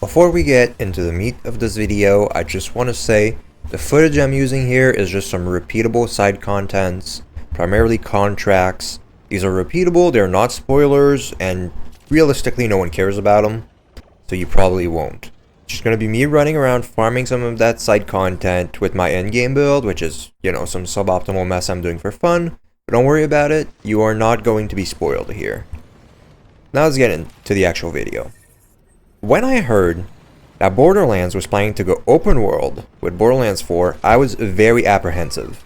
Before we get into the meat of this video, I just want to say the footage I'm using here is just some repeatable side contents, primarily contracts. These are repeatable, they're not spoilers, and realistically no one cares about them, so you probably won't. It's just going to be me running around farming some of that side content with my endgame build, which is, some suboptimal mess I'm doing for fun, but don't worry about it, you are not going to be spoiled here. Now let's get into the actual video. When I heard that Borderlands was planning to go open world with Borderlands 4, I was very apprehensive.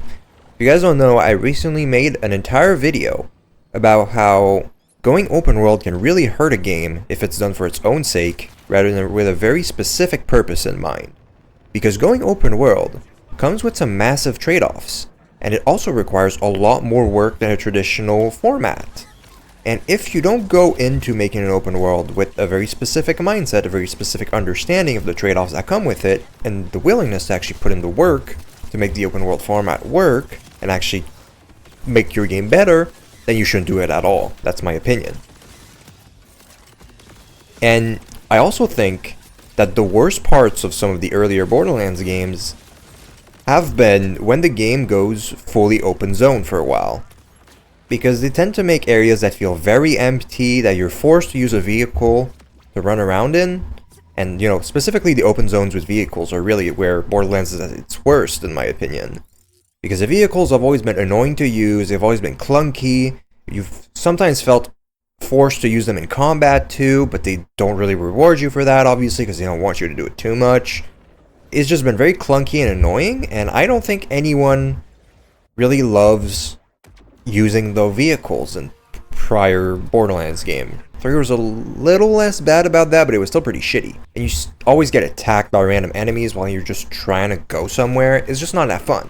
If you guys don't know, I recently made an entire video about how going open world can really hurt a game if it's done for its own sake, rather than with a very specific purpose in mind. Because going open world comes with some massive trade-offs, and it also requires a lot more work than a traditional format. And if you don't go into making an open world with a very specific mindset, a very specific understanding of the trade-offs that come with it, and the willingness to actually put in the work to make the open world format work, and actually make your game better, then you shouldn't do it at all. That's my opinion. And I also think that the worst parts of some of the earlier Borderlands games have been when the game goes fully open zone for a while. Because they tend to make areas that feel very empty, that you're forced to use a vehicle to run around in. And, specifically the open zones with vehicles are really where Borderlands is at its worst, in my opinion. Because the vehicles have always been annoying to use, they've always been clunky, you've sometimes felt forced to use them in combat too, but they don't really reward you for that, obviously, because they don't want you to do it too much. It's just been very clunky and annoying, and I don't think anyone really loves using the vehicles in prior Borderlands game. 3 was a little less bad about that, but it was still pretty shitty. And you always get attacked by random enemies while you're just trying to go somewhere. It's just not that fun.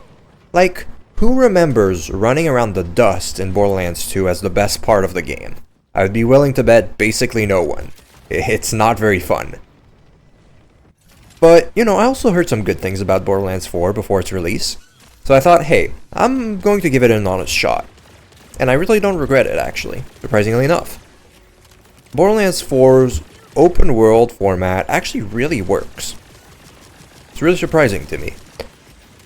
Like, who remembers running around the dust in Borderlands 2 as the best part of the game? I would be willing to bet basically no one. It's not very fun. But, I also heard some good things about Borderlands 4 before its release. So I thought, hey, I'm going to give it an honest shot. And I really don't regret it, actually, surprisingly enough. Borderlands 4's open world format actually really works. It's really surprising to me.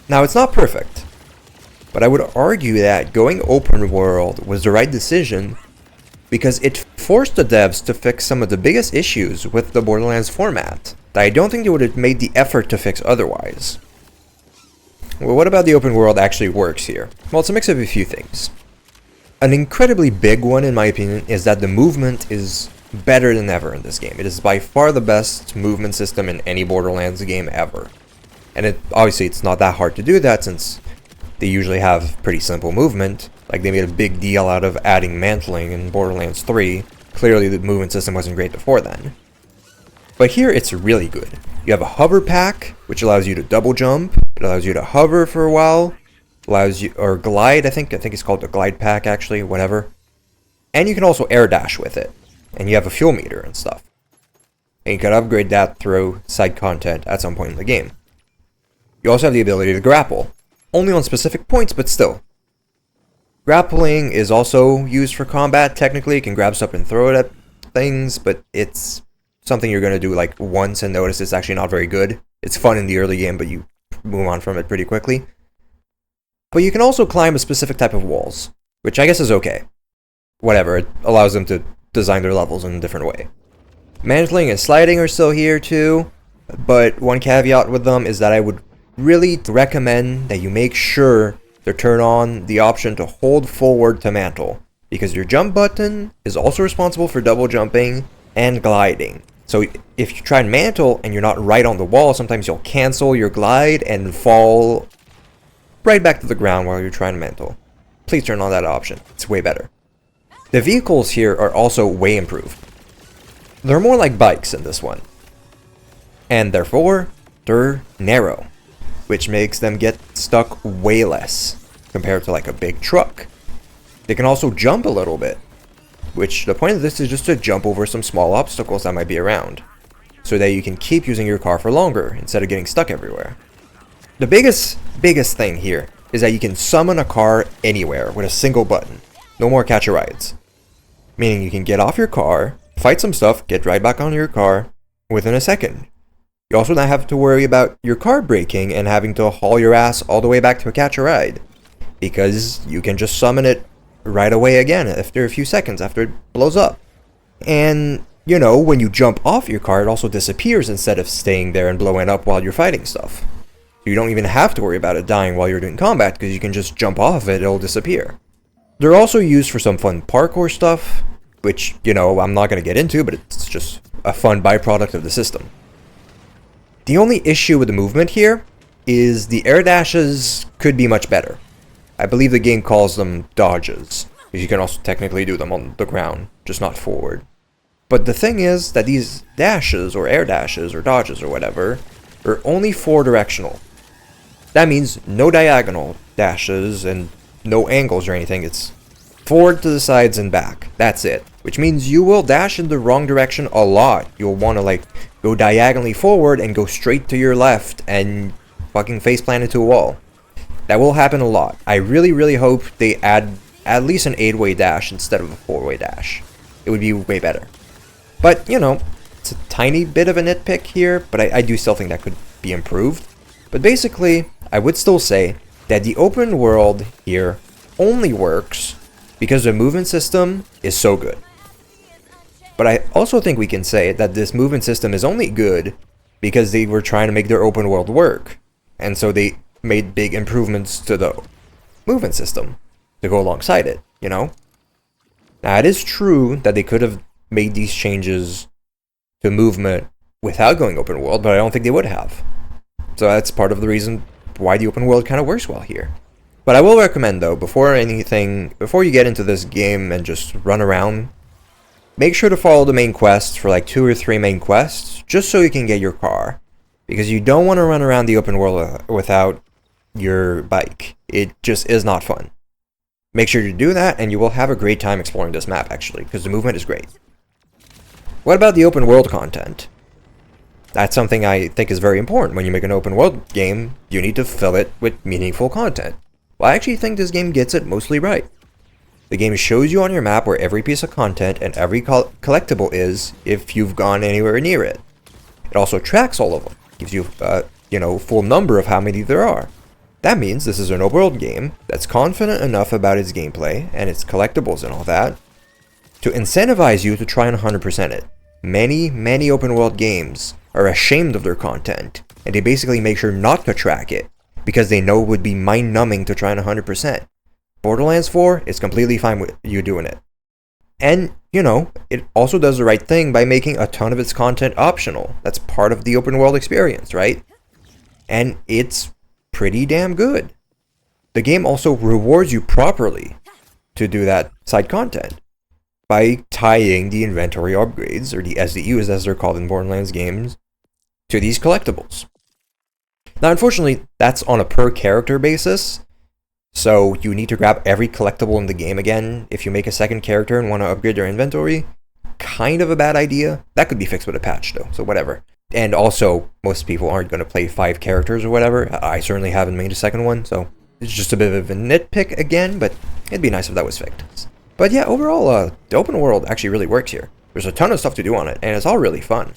Now, it's not perfect, but I would argue that going open world was the right decision because it forced the devs to fix some of the biggest issues with the Borderlands format that I don't think they would have made the effort to fix otherwise. Well, what about the open world actually works here? Well, it's a mix of a few things. An incredibly big one, in my opinion, is that the movement is better than ever in this game. It is by far the best movement system in any Borderlands game ever. And obviously it's not that hard to do that since they usually have pretty simple movement. Like they made a big deal out of adding mantling in Borderlands 3. Clearly the movement system wasn't great before then. But here it's really good. You have a hover pack, which allows you to double jump. It allows you to hover for a while. Allows you, or glide, I think it's called the glide pack actually, whatever. And you can also air dash with it. And you have a fuel meter and stuff. And you can upgrade that through side content at some point in the game. You also have the ability to grapple. Only on specific points, but still. Grappling is also used for combat, technically. You can grab stuff and throw it at things, but it's something you're going to do like once and notice it's actually not very good. It's fun in the early game, but you move on from it pretty quickly. But you can also climb a specific type of walls, which I guess is okay. Whatever, it allows them to design their levels in a different way. Mantling and sliding are still here too, but one caveat with them is that I would really recommend that you make sure to turn on the option to hold forward to mantle, because your jump button is also responsible for double jumping and gliding. So if you try and mantle and you're not right on the wall, sometimes you'll cancel your glide and fall right back to the ground while you're trying to mantle. Please turn on that option. It's way better. The vehicles here are also way improved. They're more like bikes in this one. And therefore, they're narrow, which makes them get stuck way less compared to like a big truck. They can also jump a little bit, which the point of this is just to jump over some small obstacles that might be around, so that you can keep using your car for longer instead of getting stuck everywhere. The biggest thing here is that you can summon a car anywhere with a single button. No more catch-a-rides. Meaning you can get off your car, fight some stuff, get right back on your car within a second. You also not have to worry about your car breaking and having to haul your ass all the way back to catch a ride, because you can just summon it right away again after a few seconds after it blows up. And, you know, when you jump off your car, it also disappears instead of staying there and blowing up while you're fighting stuff. You don't even have to worry about it dying while you're doing combat, because you can just jump off it, it'll disappear. They're also used for some fun parkour stuff, which, you know, I'm not going to get into, but it's just a fun byproduct of the system. The only issue with the movement here is the air dashes could be much better. I believe the game calls them dodges, because you can also technically do them on the ground, just not forward. But the thing is that these dashes, or air dashes, or dodges, or whatever, are only 4-directional. That means no diagonal dashes and no angles or anything. It's forward to the sides and back. That's it. Which means you will dash in the wrong direction a lot. You'll want to like go diagonally forward and go straight to your left and fucking faceplant into a wall. That will happen a lot. I really hope they add at least an 8-way dash instead of a 4-way dash. It would be way better. But, you know, it's a tiny bit of a nitpick here, but I do still think that could be improved. But basically, I would still say that the open world here only works because the movement system is so good. But I also think we can say that this movement system is only good because they were trying to make their open world work. And so they made big improvements to the movement system to go alongside it, you know? Now, it is true that they could have made these changes to movement without going open world, but I don't think they would have. So that's part of the reason why the open world kind of works well here. But I will recommend, though, before you get into this game and just run around, make sure to follow the main quests for like 2 or 3 main quests, just so you can get your car. Because you don't want to run around the open world without your bike. It just is not fun. Make sure to do that, and you will have a great time exploring this map, actually, because the movement is great. What about the open world content? That's something I think is very important. When you make an open world game, you need to fill it with meaningful content. Well, I actually think this game gets it mostly right. The game shows you on your map where every piece of content and every collectible is if you've gone anywhere near it. It also tracks all of them. Gives you, full number of how many there are. That means this is an open world game that's confident enough about its gameplay and its collectibles and all that to incentivize you to try and 100% it. Many open world games are ashamed of their content, and they basically make sure not to track it because they know it would be mind-numbing to try and 100%. Borderlands 4 is completely fine with you doing it. And, you know, it also does the right thing by making a ton of its content optional. That's part of the open world experience, right? And it's pretty damn good. The game also rewards you properly to do that side content by tying the inventory upgrades, or the SDUs as they're called in Borderlands games, to these collectibles. Now, unfortunately, that's on a per character basis, so you need to grab every collectible in the game again if you make a second character and want to upgrade your inventory. Kind of a bad idea. That could be fixed with a patch though, so whatever. And also, most people aren't going to play 5 characters or whatever. I certainly haven't made a second one, so it's just a bit of a nitpick again, but it'd be nice if that was fixed. But yeah, overall, the open world actually really works here. There's a ton of stuff to do on it, and it's all really fun.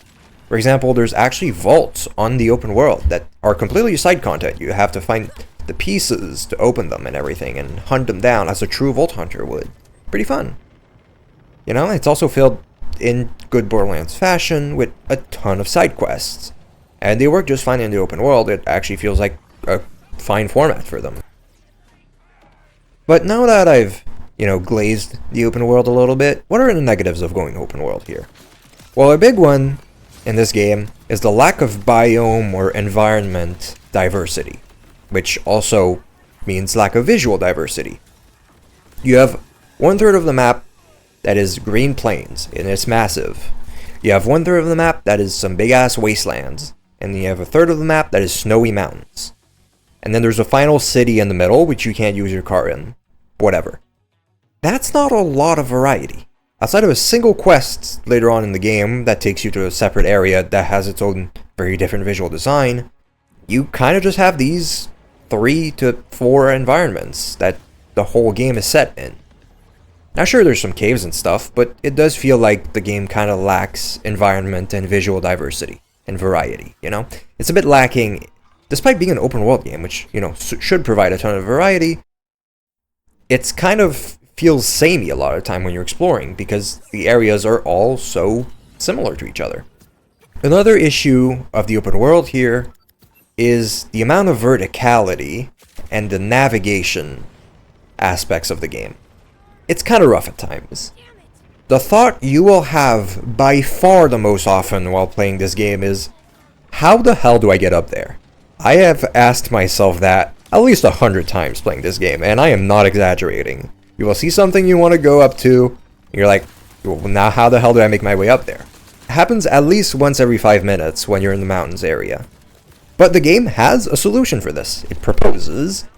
For example, there's actually vaults on the open world that are completely side content. You have to find the pieces to open them and everything, and hunt them down as a true vault hunter would. Pretty fun. You know, it's also filled in good Borderlands fashion with a ton of side quests. And they work just fine in the open world. It actually feels like a fine format for them. But now that I've, glazed the open world a little bit, what are the negatives of going open world here? Well, a big one in this game is the lack of biome or environment diversity, which also means lack of visual diversity. You have 1/3 of the map that is green plains, and it's massive. You have 1/3 of the map that is some big-ass wastelands, and you have 1/3 of the map that is snowy mountains. And then there's a final city in the middle, which you can't use your car in. Whatever. That's not a lot of variety. Outside of a single quest later on in the game that takes you to a separate area that has its own very different visual design, you kind of just have these 3 to 4 environments that the whole game is set in. Now sure, there's some caves and stuff, but it does feel like the game kind of lacks environment and visual diversity. and variety, you know? It's a bit lacking, despite being an open world game, which, you know, should provide a ton of variety. It's kind of feels samey a lot of the time when you're exploring, because the areas are all so similar to each other. Another issue of the open world here is the amount of verticality and the navigation aspects of the game. It's kind of rough at times. The thought you will have by far the most often while playing this game is, how the hell do I get up there? I have asked myself that at least 100 times playing this game, and I am not exaggerating. You will see something you want to go up to, and you're like, well, now how the hell do I make my way up there? It happens at least once every 5 minutes when you're in the mountains area. But the game has a solution for this. It proposes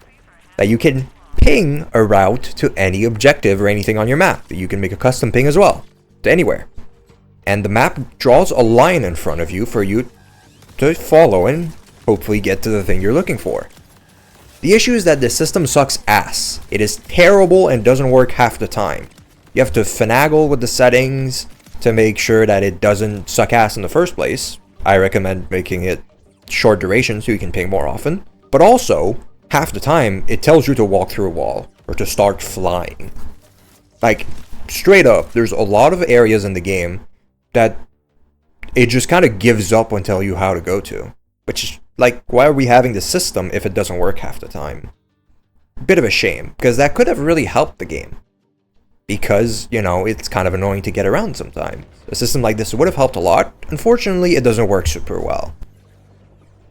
that you can ping a route to any objective or anything on your map. You can make a custom ping as well, to anywhere. And the map draws a line in front of you for you to follow and hopefully get to the thing you're looking for. The issue is that the system sucks ass. It is terrible and doesn't work half the time. You have to finagle with the settings to make sure that it doesn't suck ass in the first place. I recommend making it short duration so you can ping more often. But also, half the time, it tells you to walk through a wall or to start flying. Like, straight up, there's a lot of areas in the game that it just kind of gives up on telling you how to go to. Which is, like, why are we having this system if it doesn't work half the time? Bit of a shame, because that could have really helped the game. Because, you know, it's kind of annoying to get around sometimes. A system like this would have helped a lot. Unfortunately, it doesn't work super well.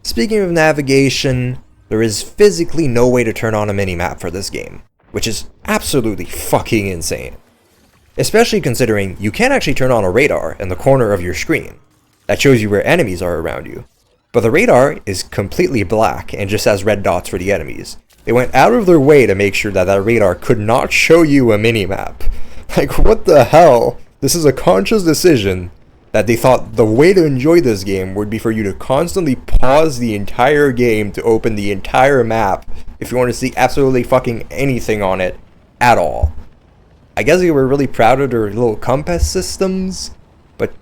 Speaking of navigation, there is physically no way to turn on a minimap for this game, which is absolutely fucking insane. Especially considering you can actually turn on a radar in the corner of your screen that shows you where enemies are around you. But the radar is completely black and just has red dots for the enemies. They went out of their way to make sure that that radar could not show you a minimap. Like, what the hell? This is a conscious decision that they thought the way to enjoy this game would be for you to constantly pause the entire game to open the entire map if you want to see absolutely fucking anything on it at all. I guess they were really proud of their little compass systems, but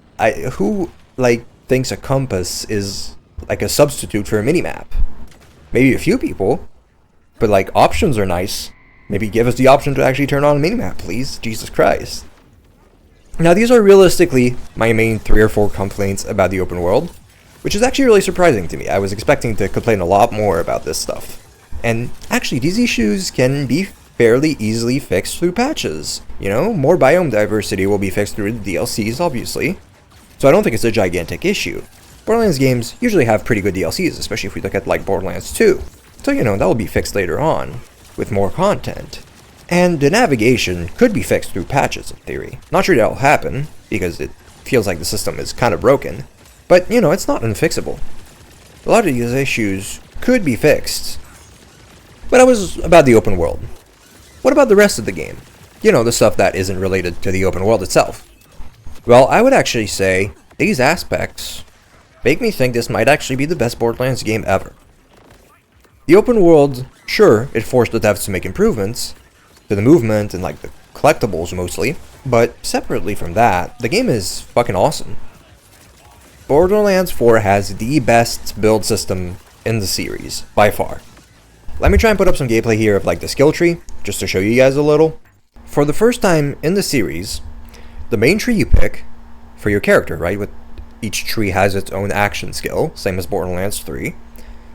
who, like, thinks a compass is like a substitute for a minimap? Maybe a few people, but like, options are nice. Maybe give us the option to actually turn on a minimap, please. Jesus Christ. Now, these are realistically my main 3 or 4 complaints about the open world, which is actually really surprising to me. I was expecting to complain a lot more about this stuff. And actually, these issues can be fairly easily fixed through patches. You know, more biome diversity will be fixed through the DLCs, obviously. So I don't think it's a gigantic issue. Borderlands games usually have pretty good DLCs, especially if we look at like Borderlands 2. So, you know, that will be fixed later on, with more content. And the navigation could be fixed through patches in theory. Not sure that'll happen, because it feels like the system is kind of broken. But, you know, it's not unfixable. A lot of these issues could be fixed. But that was about the open world. What about the rest of the game? You know, the stuff that isn't related to the open world itself. Well, I would actually say these aspects make me think this might actually be the best Borderlands game ever. The open world, sure, it forced the devs to make improvements to the movement and like the collectibles mostly, but separately from that, the game is fucking awesome. Borderlands 4 has the best build system in the series, by far. Let me try and put up some gameplay here of like the skill tree, just to show you guys a little. For the first time in the series, the main tree you pick for your character, right? With each tree has its own action skill, same as Borderlands 3.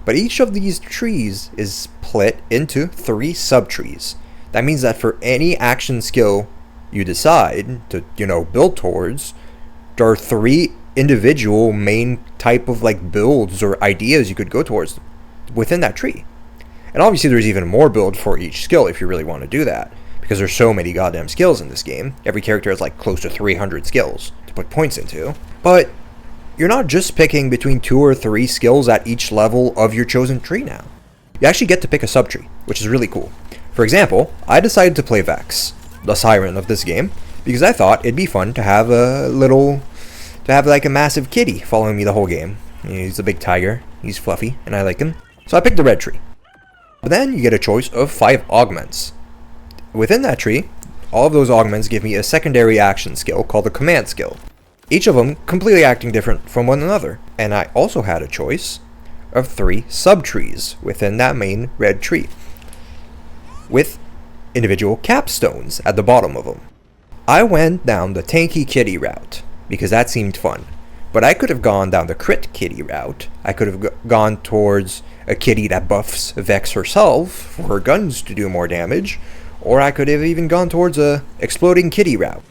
But each of these trees is split into 3 subtrees. That means that for any action skill you decide to, you know, build towards, there are 3 individual main type of like builds or ideas you could go towards within that tree. And obviously there's even more build for each skill if you really want to do that, because there's so many goddamn skills in this game. Every character has like close to 300 skills to put points into. But you're not just picking between 2 or 3 skills at each level of your chosen tree now. You actually get to pick a subtree, which is really cool. For example, I decided to play Vex, the siren of this game, because I thought it'd be fun to have like a massive kitty following me the whole game. He's a big tiger, he's fluffy, and I like him. So I picked the red tree. But then you get a choice of 5 augments. Within that tree, all of those augments give me a secondary action skill called the command skill. each of them completely acting different from one another. And I also had a choice of 3 sub-trees within that main red tree, with individual capstones at the bottom of them. I went down the tanky kitty route, because that seemed fun. But I could have gone down the crit kitty route. I could have gone towards a kitty that buffs Vex herself for her guns to do more damage, or I could have even gone towards a exploding kitty route,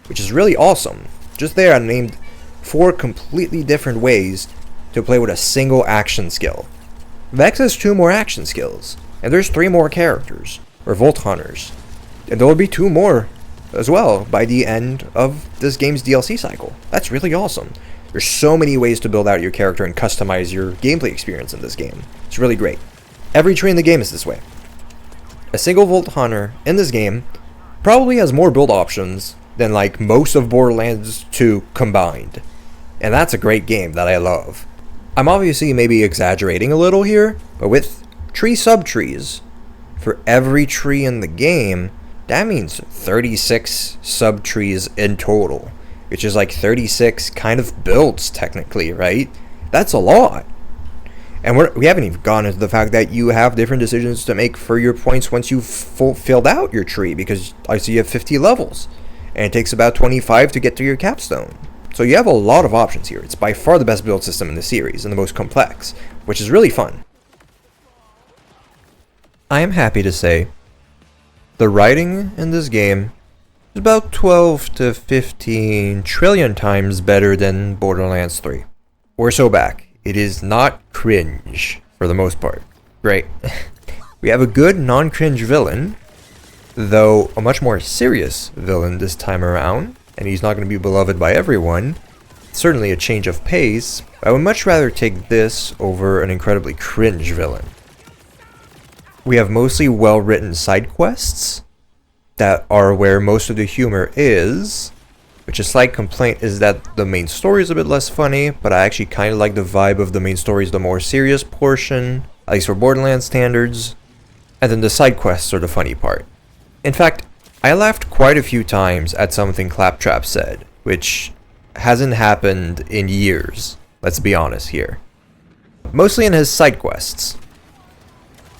which is really awesome. Just there I named 4 completely different ways to play with a single action skill. Vex has 2 more action skills, and there's 3 more characters, or Volt Hunters, and there will be 2 more as well by the end of this game's DLC cycle. That's really awesome. There's so many ways to build out your character and customize your gameplay experience in this game. It's really great. Every tree in the game is this way. A single Volt Hunter in this game probably has more build options than like most of Borderlands 2 combined. And that's a great game that I love. I'm obviously maybe exaggerating a little here, but with tree sub-trees for every tree in the game, that means 36 sub-trees in total, which is like 36 kind of builds technically, right? That's a lot. And we haven't even gone into the fact that you have different decisions to make for your points once you've filled out your tree, because I see you have 50 levels, and it takes about 25 to get to your capstone. So you have a lot of options here. It's by far the best build system in the series, and the most complex, which is really fun. I am happy to say the writing in this game is about 12 to 15 trillion times better than Borderlands 3. We're so back. It is not cringe, for the most part. Great. We have a good non-cringe villain, though a much more serious villain this time around, and he's not going to be beloved by everyone. Certainly a change of pace. I would much rather take this over an incredibly cringe villain. We have mostly well-written side quests that are where most of the humor is, which a slight complaint is that the main story is a bit less funny, but I actually kind of like the vibe of the main story's the more serious portion, at least for Borderlands standards, and then the side quests are the funny part. In fact, I laughed quite a few times at something Claptrap said, which hasn't happened in years, let's be honest here. Mostly in his side quests,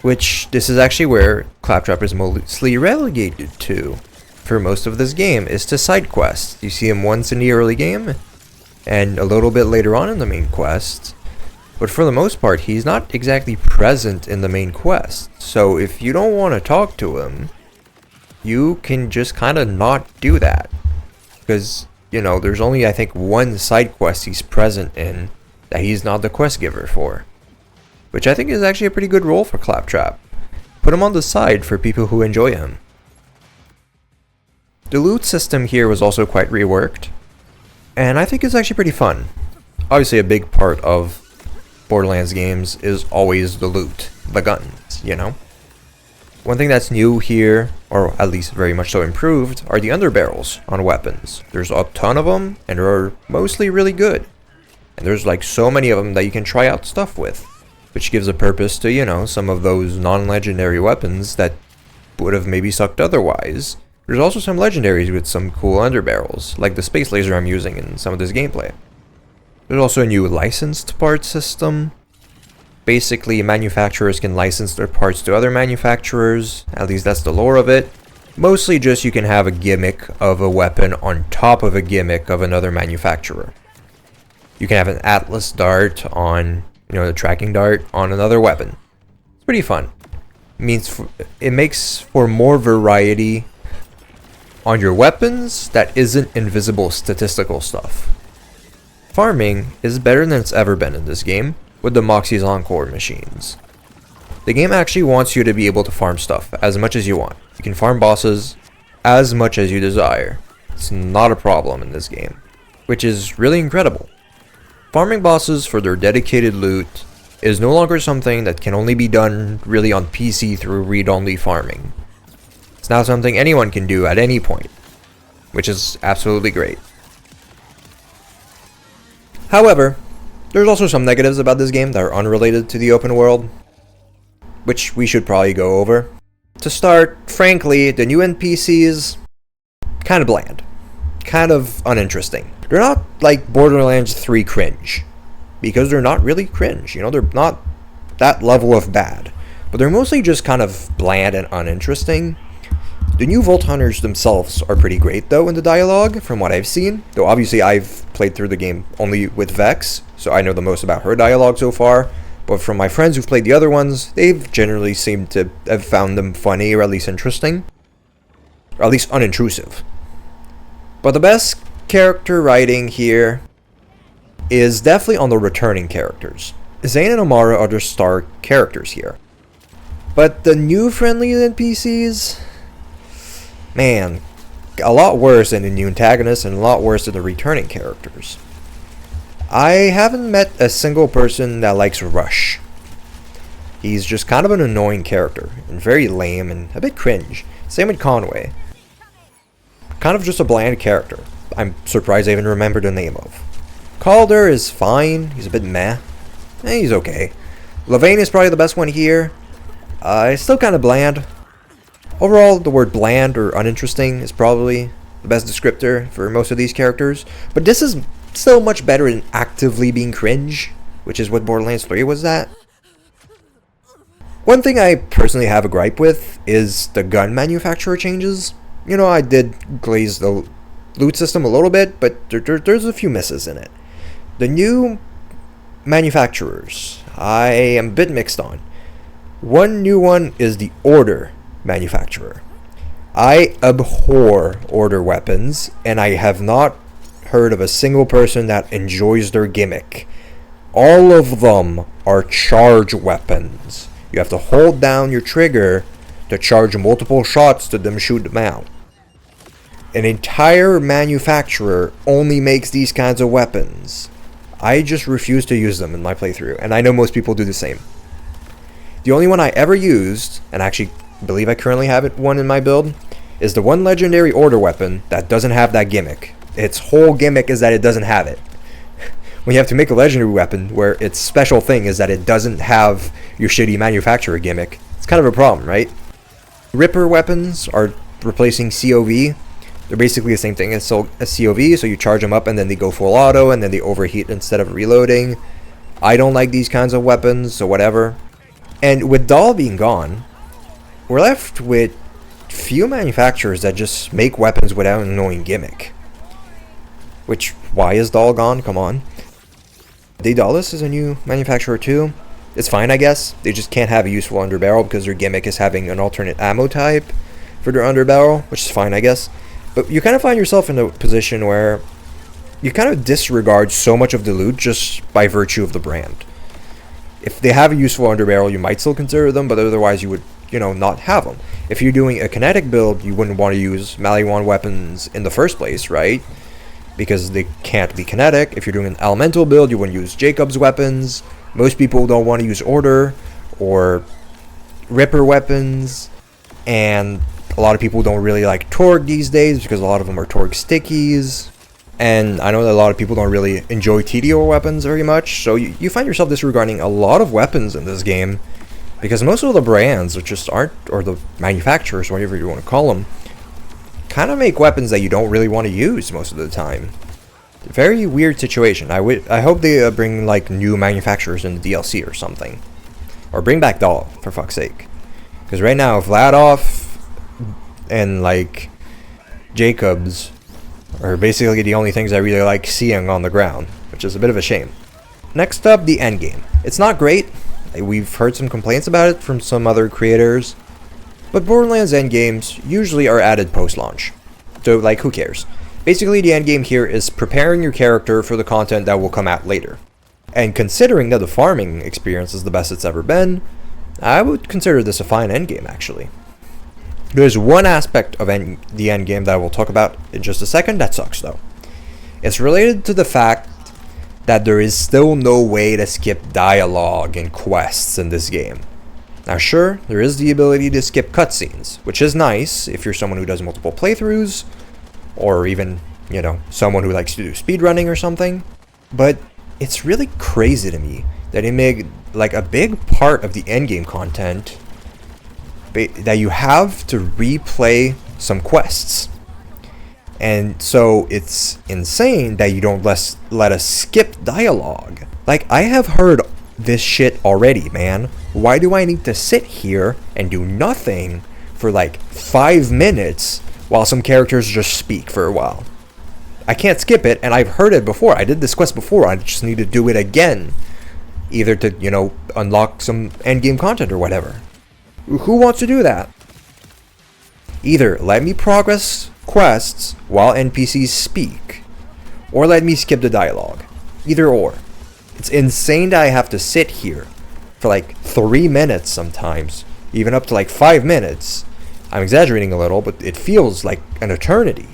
which this is actually where Claptrap is mostly relegated to for most of this game, is to side quests. You see him once in the early game, and a little bit later on in the main quest, but for the most part he's not exactly present in the main quest. So if you don't want to talk to him, you can just kind of not do that, because, you know, there's only I think 1 side quest he's present in that he's not the quest giver for, which I think is actually a pretty good role for Claptrap. Put him on the side for people who enjoy him. The loot system here was also quite reworked, and I think it's actually pretty fun. Obviously a big part of Borderlands games is always the loot, the guns, you know? One thing that's new here, or at least very much so improved, are the underbarrels on weapons. There's a ton of them, and they're mostly really good. And there's like so many of them that you can try out stuff with, which gives a purpose to, you know, some of those non-legendary weapons that would have maybe sucked otherwise. There's also some legendaries with some cool underbarrels, like the space laser I'm using in some of this gameplay. There's also a new licensed parts system. Basically, manufacturers can license their parts to other manufacturers, at least that's the lore of it. Mostly just you can have a gimmick of a weapon on top of a gimmick of another manufacturer. You can have an Atlas dart on, you know, the tracking dart on another weapon. It's pretty fun. It makes for more variety on your weapons that isn't invisible statistical stuff. Farming is better than it's ever been in this game with the Moxie's Encore machines. The game actually wants you to be able to farm stuff as much as you want. You can farm bosses as much as you desire. It's not a problem in this game, which is really incredible. Farming bosses for their dedicated loot is no longer something that can only be done really on PC through read-only farming. It's now something anyone can do at any point, which is absolutely great. However, there's also some negatives about this game that are unrelated to the open world, which we should probably go over. To start, frankly, the new NPCs, kind of bland, kind of uninteresting. They're not like Borderlands 3 cringe, because they're not really cringe. You know, they're not that level of bad, but they're mostly just kind of bland and uninteresting. The new Vault Hunters themselves are pretty great though in the dialogue, from what I've seen, though obviously I've played through the game only with Vex, so I know the most about her dialogue so far, but from my friends who've played the other ones, they've generally seemed to have found them funny, or at least interesting, or at least unintrusive. But the best character writing here is definitely on the returning characters. Zane and Amara are the star characters here. But the new friendly NPCs, man, a lot worse than the new antagonists and a lot worse than the returning characters. I haven't met a single person that likes Rush. He's just kind of an annoying character, and very lame and a bit cringe. Same with Conway. Kind of just a bland character. I'm surprised I even remember the name of. Calder is fine, he's a bit meh. He's okay. Levane is probably the best one here. It's still kind of bland. Overall, the word bland or uninteresting is probably the best descriptor for most of these characters, but this is still much better than actively being cringe, which is what Borderlands 3 was at. One thing I personally have a gripe with is the gun manufacturer changes. You know, I did glaze the loot system a little bit, but there's a few misses in it. The new manufacturers, I am a bit mixed on. One new one is the Order manufacturer. I abhor Order weapons, and I have not heard of a single person that enjoys their gimmick. All of them are charge weapons. You have to hold down your trigger to charge multiple shots to them shoot them out. An entire manufacturer only makes these kinds of weapons. I just refuse to use them in my playthrough, and I know most people do the same. The only one I ever used, and actually believe I currently have one in my build, is the one legendary Order weapon that doesn't have that gimmick. Its whole gimmick is that it doesn't have it. When you have to make a legendary weapon where its special thing is that it doesn't have your shitty manufacturer gimmick, it's kind of a problem, right? Ripper weapons are replacing COV. They're basically the same thing as COV, so you charge them up and then they go full auto and then they overheat instead of reloading. I don't like these kinds of weapons, so whatever. And with Dahl being gone, we're left with few manufacturers that just make weapons without an annoying gimmick. Which, why is Dahl gone? Come on. Daedalus is a new manufacturer too. It's fine, I guess. They just can't have a useful underbarrel because their gimmick is having an alternate ammo type for their underbarrel, which is fine, I guess. But you kind of find yourself in a position where you kind of disregard so much of the loot just by virtue of the brand. If they have a useful underbarrel, you might still consider them, but otherwise you would, not have them. If you're doing a kinetic build, you wouldn't want to use Maliwan weapons in the first place, right? Because they can't be kinetic. If you're doing an elemental build, you wouldn't use Jacob's weapons. Most people don't want to use Order or Ripper weapons, and a lot of people don't really like Torg these days because a lot of them are Torg stickies. And I know that a lot of people don't really enjoy TDO weapons very much, so you find yourself disregarding a lot of weapons in this game because most of the brands just aren't, or the manufacturers, whatever you want to call them, kind of make weapons that you don't really want to use most of the time. Very weird situation. I hope they bring like new manufacturers in the DLC or something, or bring back Dahl for fuck's sake. Because right now Vladov and like Jacobs are basically the only things I really like seeing on the ground, which is a bit of a shame. Next up, the endgame. It's not great. We've heard some complaints about it from some other creators, but Borderlands endgames usually are added post-launch. So, like, who cares? Basically, the endgame here is preparing your character for the content that will come out later. And considering that the farming experience is the best it's ever been, I would consider this a fine endgame, actually. There's one aspect of the endgame that I will talk about in just a second that sucks, though. It's related to the fact that there is still no way to skip dialogue and quests in this game. Now sure, there is the ability to skip cutscenes, which is nice if you're someone who does multiple playthroughs, or even, someone who likes to do speedrunning or something, but it's really crazy to me that it made, like, a big part of the endgame content that you have to replay some quests. And so it's insane that you don't let us skip dialogue. Like, I have heard this shit already, man. Why do I need to sit here and do nothing for like 5 minutes while some characters just speak for a while? I can't skip it, and I've heard it before. I did this quest before. I just need to do it again. Either to, you know, unlock some endgame content or whatever. Who wants to do that? Either let me progress quests while NPCs speak, or let me skip the dialogue. Either or. It's insane that I have to sit here for like 3 minutes sometimes, even up to like 5 minutes. I'm exaggerating a little, but it feels like an eternity,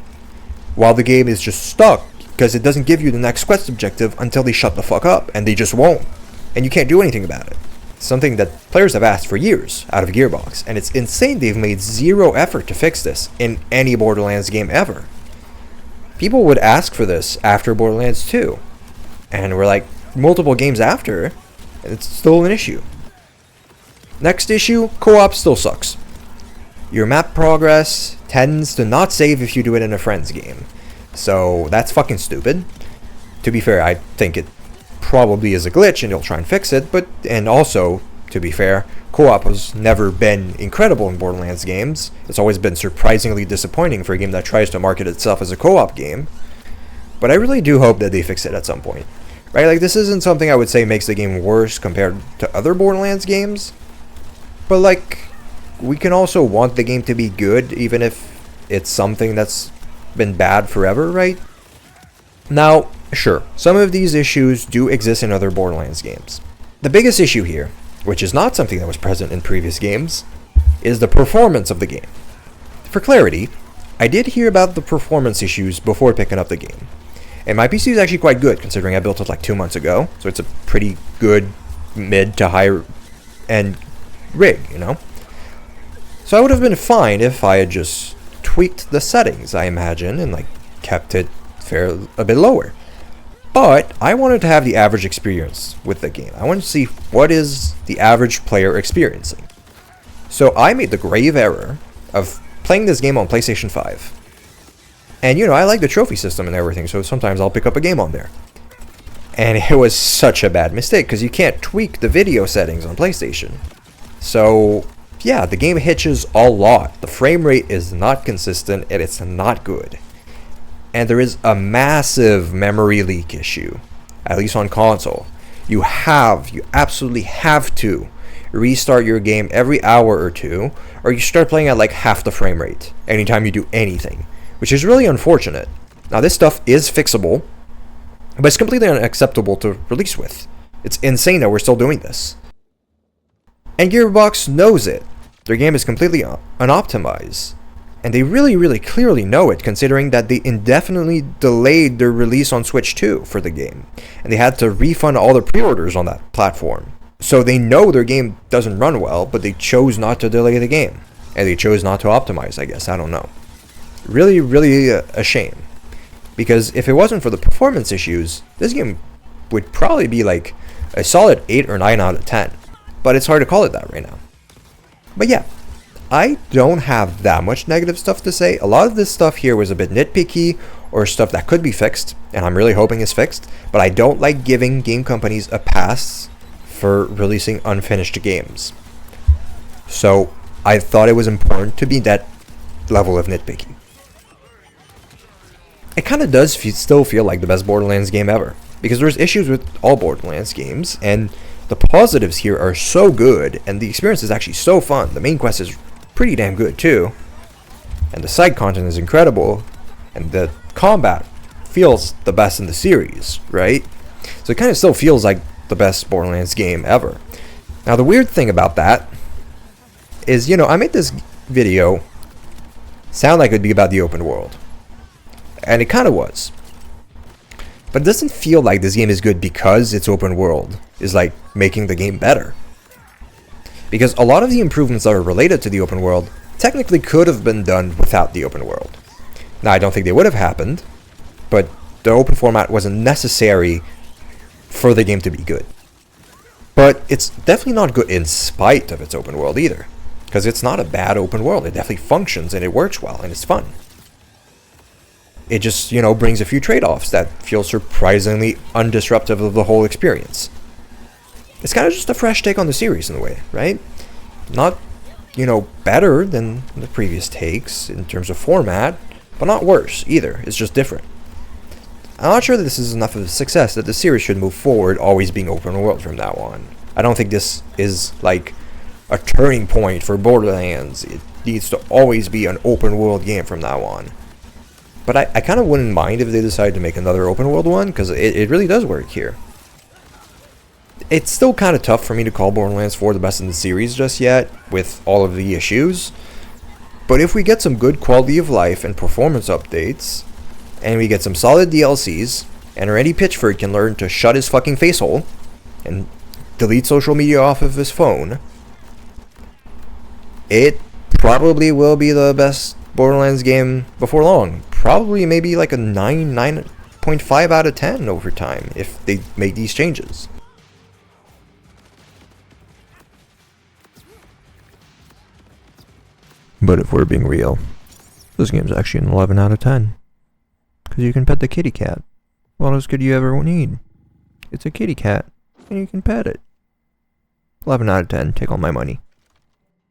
while the game is just stuck because it doesn't give you the next quest objective until they shut the fuck up, and they just won't, and you can't do anything about it. Something that players have asked for years out of Gearbox, and it's insane they've made zero effort to fix this in any Borderlands game ever. People would ask for this after Borderlands 2, and we're like multiple games after, and it's still an issue. Next issue, co-op still sucks. Your map progress tends to not save if you do it in a friend's game, so that's fucking stupid. To be fair, I think it probably is a glitch and you'll try and fix it, and also, to be fair, co-op has never been incredible in Borderlands games. It's always been surprisingly disappointing for a game that tries to market itself as a co-op game. But I really do hope that they fix it at some point. Right? Like, this isn't something I would say makes the game worse compared to other Borderlands games, but like, we can also want the game to be good even if it's something that's been bad forever, right? Now, sure, some of these issues do exist in other Borderlands games. The biggest issue here, which is not something that was present in previous games, is the performance of the game. For clarity, I did hear about the performance issues before picking up the game, and my PC is actually quite good considering I built it like 2 months ago, so it's a pretty good mid to high end rig, you know? So I would have been fine if I had just tweaked the settings, I imagine, and like kept it a bit lower. But I wanted to have the average experience with the game. I wanted to see what is the average player experiencing. So I made the grave error of playing this game on PlayStation 5. And you know, I like the trophy system and everything, so sometimes I'll pick up a game on there. And it was such a bad mistake because you can't tweak the video settings on PlayStation. So yeah, the game hitches a lot. The frame rate is not consistent and it's not good. And there is a massive memory leak issue, at least on console. You absolutely have to restart your game every hour or two, or you start playing at like half the frame rate anytime you do anything, which is really unfortunate. Now, this stuff is fixable, but it's completely unacceptable to release with. It's insane that we're still doing this. And Gearbox knows it. Their game is completely unoptimized. And they really clearly know it, considering that they indefinitely delayed their release on Switch 2 for the game. And they had to refund all the pre-orders on that platform. So they know their game doesn't run well, but they chose not to delay the game. And they chose not to optimize, I guess. I don't know. Really a shame. Because if it wasn't for the performance issues, this game would probably be like a solid 8 or 9 out of 10. But it's hard to call it that right now. But yeah, I don't have that much negative stuff to say. A lot of this stuff here was a bit nitpicky or stuff that could be fixed, and I'm really hoping is fixed, but I don't like giving game companies a pass for releasing unfinished games. So I thought it was important to be that level of nitpicky. It kind of does still feel like the best Borderlands game ever, because there's issues with all Borderlands games, and the positives here are so good, and the experience is actually so fun. The main quest is pretty damn good too, and the side content is incredible, and the combat feels the best in the series, right? So it kind of still feels like the best Borderlands game ever. Now the weird thing about that is, you know, I made this video sound like it would be about the open world, and it kind of was. But it doesn't feel like this game is good because it's open world is like making the game better. Because a lot of the improvements that are related to the open world technically could have been done without the open world. Now, I don't think they would have happened, but the open format wasn't necessary for the game to be good. But it's definitely not good in spite of its open world either, because it's not a bad open world. It definitely functions and it works well and it's fun. it just, you know, brings a few trade-offs that feel surprisingly undisruptive of the whole experience. It's kind of just a fresh take on the series in a way, right? Not, you know, better than the previous takes in terms of format, but not worse either. It's just different. I'm not sure that this is enough of a success that the series should move forward always being open world from now on. I don't think this is like a turning point for Borderlands. It needs to always be an open world game from now on. But I kind of wouldn't mind if they decide to make another open world one, because it really does work here. It's still kind of tough for me to call Borderlands 4 the best in the series just yet, with all of the issues. But if we get some good quality of life and performance updates, and we get some solid DLCs, and Randy Pitchford can learn to shut his fucking face hole, and delete social media off of his phone, it probably will be the best Borderlands game before long. Probably maybe like a 9.5 out of 10 over time, if they make these changes. But if we're being real, this game's actually an 11 out of 10. Because you can pet the kitty cat. What else could you ever need? It's a kitty cat, and you can pet it. 11 out of 10, take all my money.